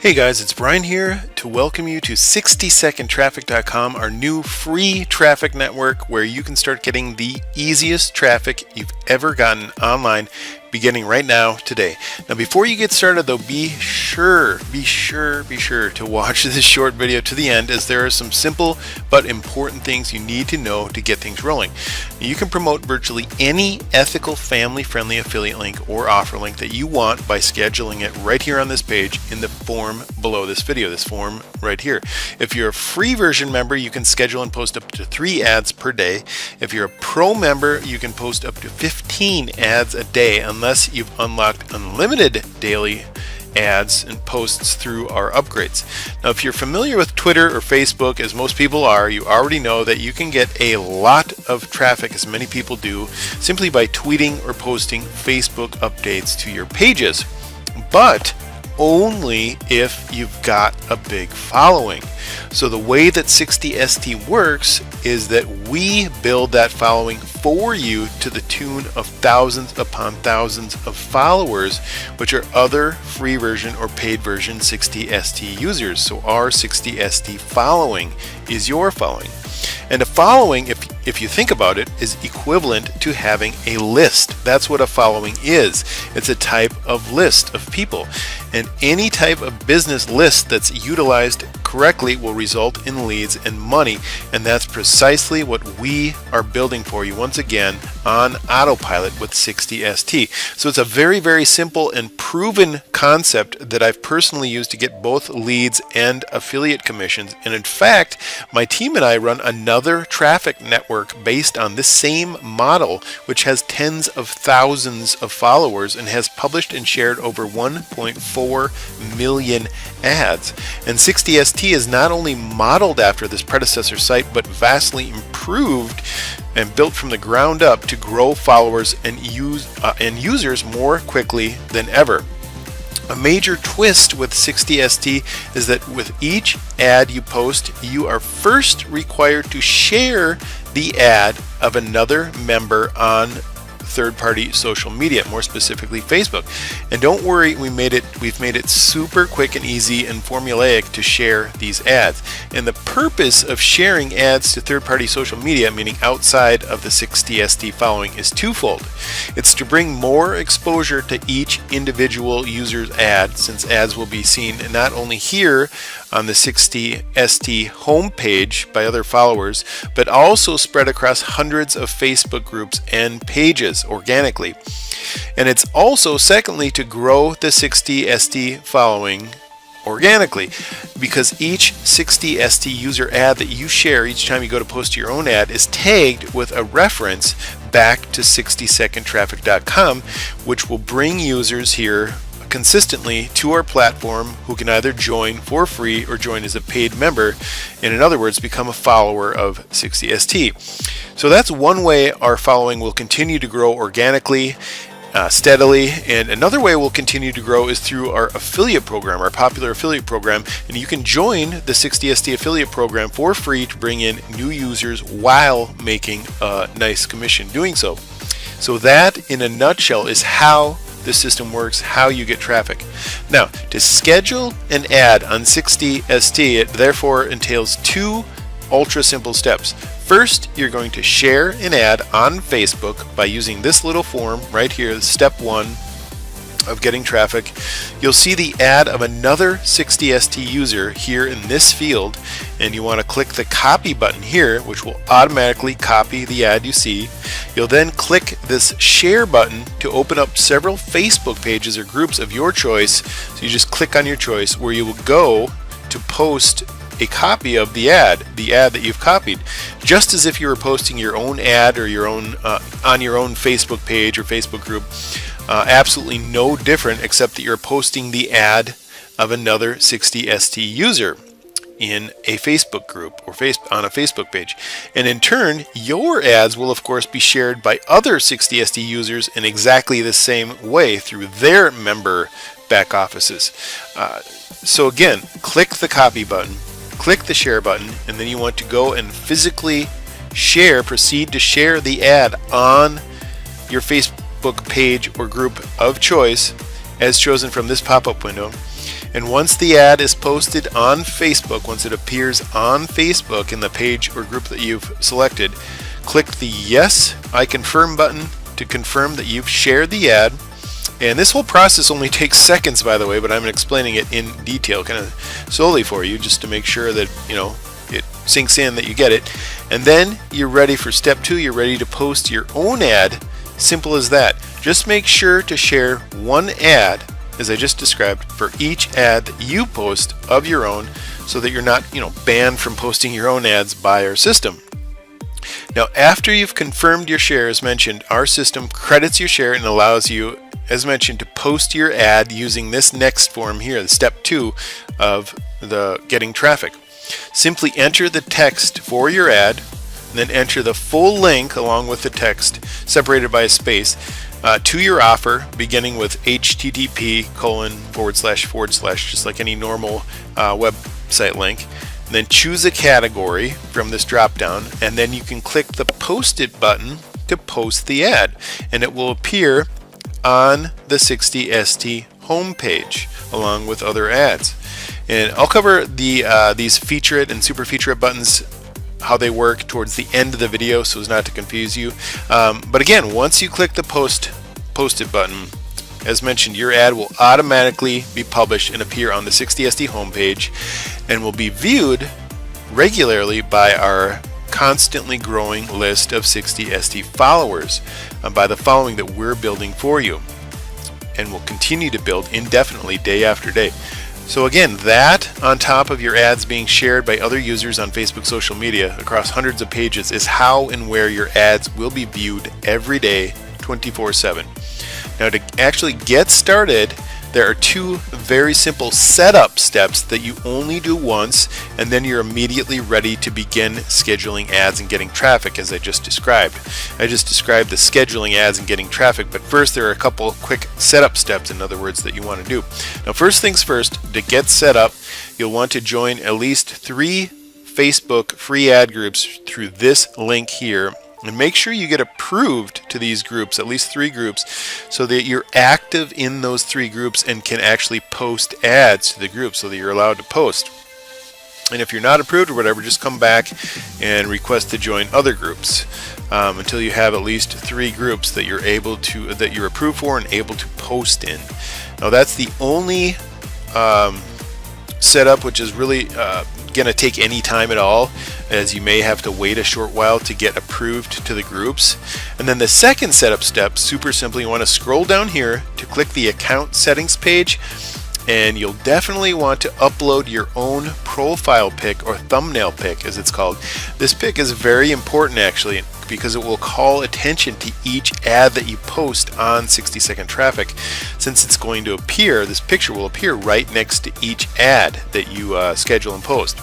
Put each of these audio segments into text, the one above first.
Hey guys, it's Brian here to welcome you to 60SecondTraffic.com, our new free traffic network where you can start getting the easiest traffic you've ever gotten online beginning right now today. Now before you get started though, be sure to watch this short video to the end, as there are some simple but important things you need to know to get things rolling. You can promote virtually any ethical, family-friendly affiliate link or offer link that you want by scheduling it right here on this page in the form below this video, this form right here. If you're a free version member, you can schedule and post up to 3 ads per day. If you're a pro member, you can post up to 15 ads a day unless you've unlocked unlimited daily ads and posts through our upgrades. Now if you're familiar with Twitter or Facebook, as most people are, you already know that you can get a lot of traffic, as many people do, simply by tweeting or posting Facebook updates to your pages, but only if you've got a big following. So the way that 60ST works is that we build that following for you to the tune of thousands upon thousands of followers, which are other free version or paid version 60ST users. So our 60ST following is your following. And a following, if you think about it, is equivalent to having a list. That's what a following is. It's a type of list of people. And any type of business list that's utilized correctly will result in leads and money. And that's precisely what we are building for you once again on Autopilot with 60ST. So it's a very, very simple and proven concept that I've personally used to get both leads and affiliate commissions. And in fact, my team and I run another traffic network based on this same model, which has tens of thousands of followers and has published and shared over 1.4 million ads. And 60ST is not only modeled after this predecessor site, but vastly improved and built from the ground up to grow followers and users more quickly than ever. A major twist with 60ST is that with each ad you post, you are first required to share the ad of another member on third-party social media, more specifically Facebook. And don't worry, we've made it super quick and easy and formulaic to share these ads. And the purpose of sharing ads to third-party social media, meaning outside of the 60ST following, is twofold. It's to bring more exposure to each individual user's ad, since ads will be seen not only here on the 60ST homepage by other followers, but also spread across hundreds of Facebook groups and pages organically. And it's also, secondly, to grow the 60ST following organically, because each 60ST user ad that you share each time you go to post your own ad is tagged with a reference back to 60secondtraffic.com, which will bring users here consistently to our platform who can either join for free or join as a paid member, and in other words, become a follower of 60ST. So that's one way our following will continue to grow organically, steadily. And another way we'll continue to grow is through our affiliate program, our popular affiliate program. And you can join the 60ST affiliate program for free to bring in new users while making a nice commission doing so. So that, in a nutshell, is how this system works, how you get traffic. Now, to schedule an ad on 60ST, it therefore entails 2 ultra simple steps. First, you're going to share an ad on Facebook by using this little form right here, step 1 of getting traffic. You'll see the ad of another 60ST user here in this field, and you want to click the copy button here, which will automatically copy the ad you see. You'll then click this share button to open up several Facebook pages or groups of your choice. So you just click on your choice, where you will go to post a copy of the ad that you've copied, just as if you were posting your own ad or your own on your own Facebook page or Facebook group. Absolutely no different, except that you're posting the ad of another 60ST user in a Facebook group or on a Facebook page. And in turn, your ads will of course be shared by other 60ST users in exactly the same way through their member back offices. So again, click the copy button, click the share button, and then you want to go and physically proceed to share the ad on your Facebook page or group of choice as chosen from this pop-up window. And once the ad is posted on Facebook, once it appears on Facebook in the page or group that you've selected, click the Yes, I confirm button to confirm that you've shared the ad. And this whole process only takes seconds, by the way, but I'm explaining it in detail kind of slowly for you just to make sure that, you know, it sinks in that you get it. And then you're ready for step 2. You're ready to post your own ad. Simple as that. Just make sure to share one ad, as I just described, for each ad that you post of your own, so that you're not, you know, banned from posting your own ads by our system. Now, after you've confirmed your share, as mentioned, our system credits your share and allows you, as mentioned, to post your ad using this next form here, the step 2 of the getting traffic. Simply enter the text for your ad, and then enter the full link along with the text, separated by a space, to your offer, beginning with http:// just like any normal website link. And then choose a category from this drop down, and then you can click the Post It button to post the ad, and it will appear on the 60ST homepage along with other ads. And I'll cover these feature it and super feature it buttons, how they work, towards the end of the video so as not to confuse you. But again, once you click the Post It button, as mentioned, your ad will automatically be published and appear on the 60ST homepage and will be viewed regularly by our constantly growing list of 60ST followers, by the following that we're building for you and will continue to build indefinitely day after day. So again, that on top of your ads being shared by other users on Facebook social media across hundreds of pages is how and where your ads will be viewed every day, 24/7. Now, to actually get started, there are 2 very simple setup steps that you only do once, and then you're immediately ready to begin scheduling ads and getting traffic, as I just described. I just described the scheduling ads and getting traffic, but first there are a couple quick setup steps, in other words, that you want to do. Now, first things first, to get set up, you'll want to join at least 3 Facebook free ad groups through this link here. And make sure you get approved to these groups, at least 3 groups, so that you're active in those 3 groups and can actually post ads to the group so that you're allowed to post. And if you're not approved or whatever, just come back and request to join other groups until you have at least 3 groups that you're approved for and able to post in. Now, that's the only setup which is really going to take any time at all, as you may have to wait a short while to get approved to the groups. And then the second setup step, super simply, you want to scroll down here to click the account settings page, and you'll definitely want to upload your own profile pic, or thumbnail pic as it's called. This pic is very important actually, because it will call attention to each ad that you post on 60-second traffic, since it's going to appear, this picture will appear right next to each ad that you schedule and post.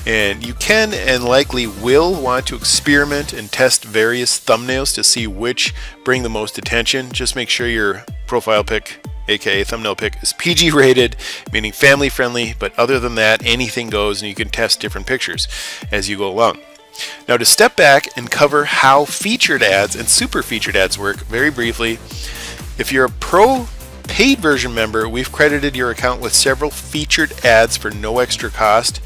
And you can and likely will want to experiment and test various thumbnails to see which bring the most attention. Just make sure your profile pic, aka thumbnail pic, is PG rated, meaning family friendly, but other than that, anything goes, and you can test different pictures as you go along. Now, to step back and cover how featured ads and super featured ads work very briefly, if you're a pro paid version member, we've credited your account with several featured ads for no extra cost,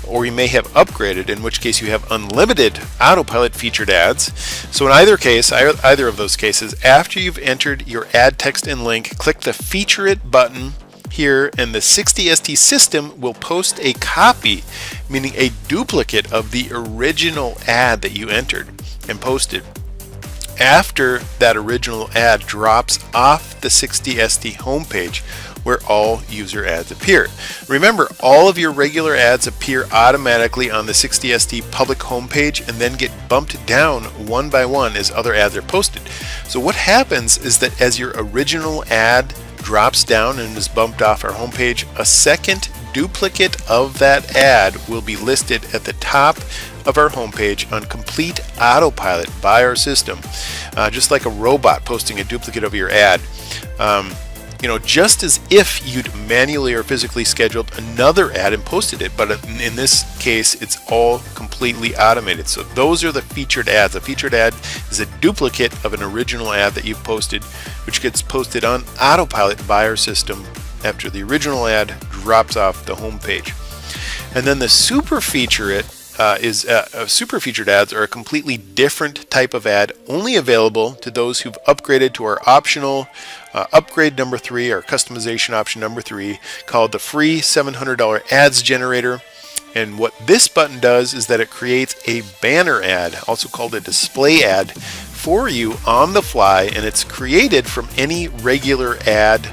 or you may have upgraded, in which case you have unlimited autopilot featured ads. So in either case, either of those cases, after you've entered your ad text and link, click the Feature It button here, and the 60ST system will post a copy, meaning a duplicate of the original ad that you entered and posted, after that original ad drops off the 60ST homepage where all user ads appear. Remember, all of your regular ads appear automatically on the 60ST public homepage and then get bumped down one by one as other ads are posted. So what happens is that as your original ad drops down and is bumped off our homepage, a second duplicate of that ad will be listed at the top of our homepage on complete autopilot by our system, just like a robot posting a duplicate of your ad. Just as if you'd manually or physically scheduled another ad and posted it, but in this case, it's all completely automated. So those are the featured ads. A featured ad is a duplicate of an original ad that you've posted, which gets posted on autopilot by our system after the original ad drops off the home page. And then the super featured ads are a completely different type of ad, only available to those who've upgraded to our optional upgrade number 3, our customization option number 3, called the free $700 ads generator. And what this button does is that it creates a banner ad, also called a display ad, for you on the fly, and it's created from any regular ad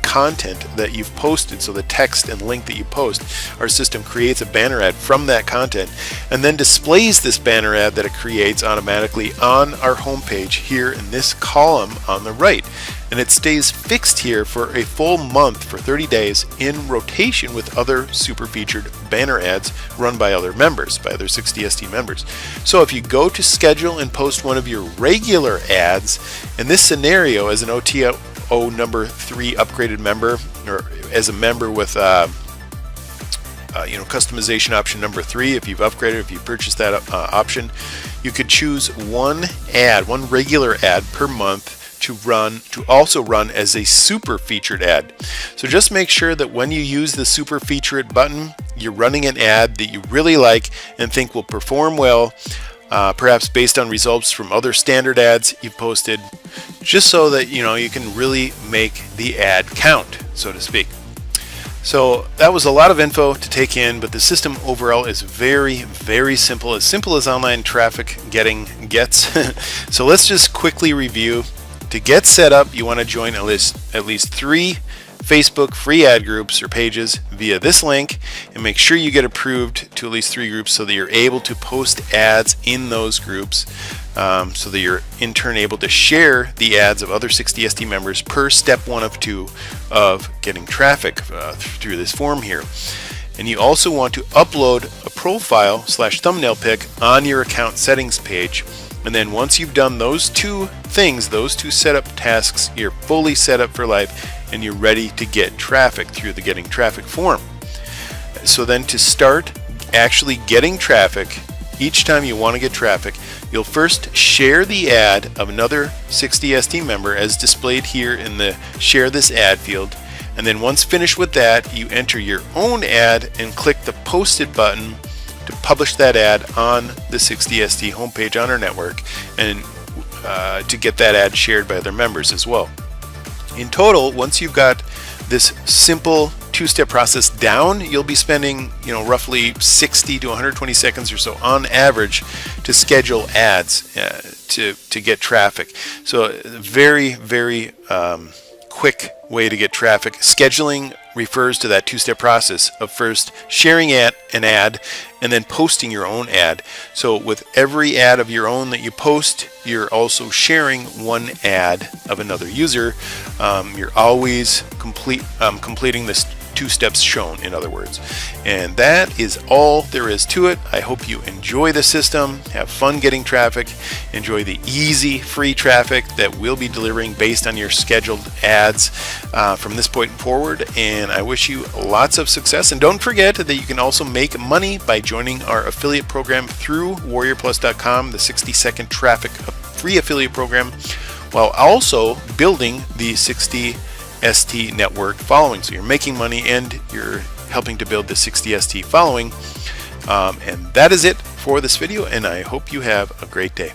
content that you've posted. So the text and link that you post, our system creates a banner ad from that content and then displays this banner ad that it creates automatically on our homepage here in this column on the right. And it stays fixed here for a full month, for 30 days, in rotation with other super featured banner ads run by other members, by other 60ST members. So if you go to schedule and post one of your regular ads, in this scenario as an OTO number 3 upgraded member, or as a member with customization option number 3, if you've upgraded, if you purchased that option, you could choose one regular ad per month to also run as a super featured ad. So just make sure that when you use the super featured button, you're running an ad that you really like and think will perform well, perhaps based on results from other standard ads you've posted, just so that you can really make the ad count, so to speak. So that was a lot of info to take in, but the system overall is very, very simple as online traffic getting gets. So let's just quickly review. To get set up, you want to join at least 3 Facebook free ad groups or pages via this link, and make sure you get approved to at least 3 groups so that you're able to post ads in those groups, so that you're in turn able to share the ads of other 60ST members per step 1 of 2 of getting traffic through this form here. And you also want to upload a profile/thumbnail pic on your account settings page. And then once you've done those 2 things, those 2 setup tasks, you're fully set up for life and you're ready to get traffic through the getting traffic form. So then to start actually getting traffic, each time you want to get traffic, you'll first share the ad of another 60ST member as displayed here in the share this ad field. And then once finished with that, you enter your own ad and click the posted button to publish that ad on the 60ST homepage on our network, and to get that ad shared by other members as well. In total, once you've got this simple 2-step process down, you'll be spending roughly 60 to 120 seconds or so on average to schedule ads to get traffic. So very, very quick way to get traffic. Scheduling refers to that 2-step process of first sharing an ad and then posting your own ad. So with every ad of your own that you post, you're also sharing one ad of another user. You're always completing this 2 steps shown, in other words. And that is all there is to it. I hope you enjoy the system, have fun getting traffic, enjoy the easy free traffic that we'll be delivering based on your scheduled ads from this point forward. And I wish you lots of success. And don't forget that you can also make money by joining our affiliate program through warriorplus.com, the 60-second traffic free affiliate program, while also building the 60ST network following. So you're making money and you're helping to build the 60ST following. And that is it for this video, and I hope you have a great day.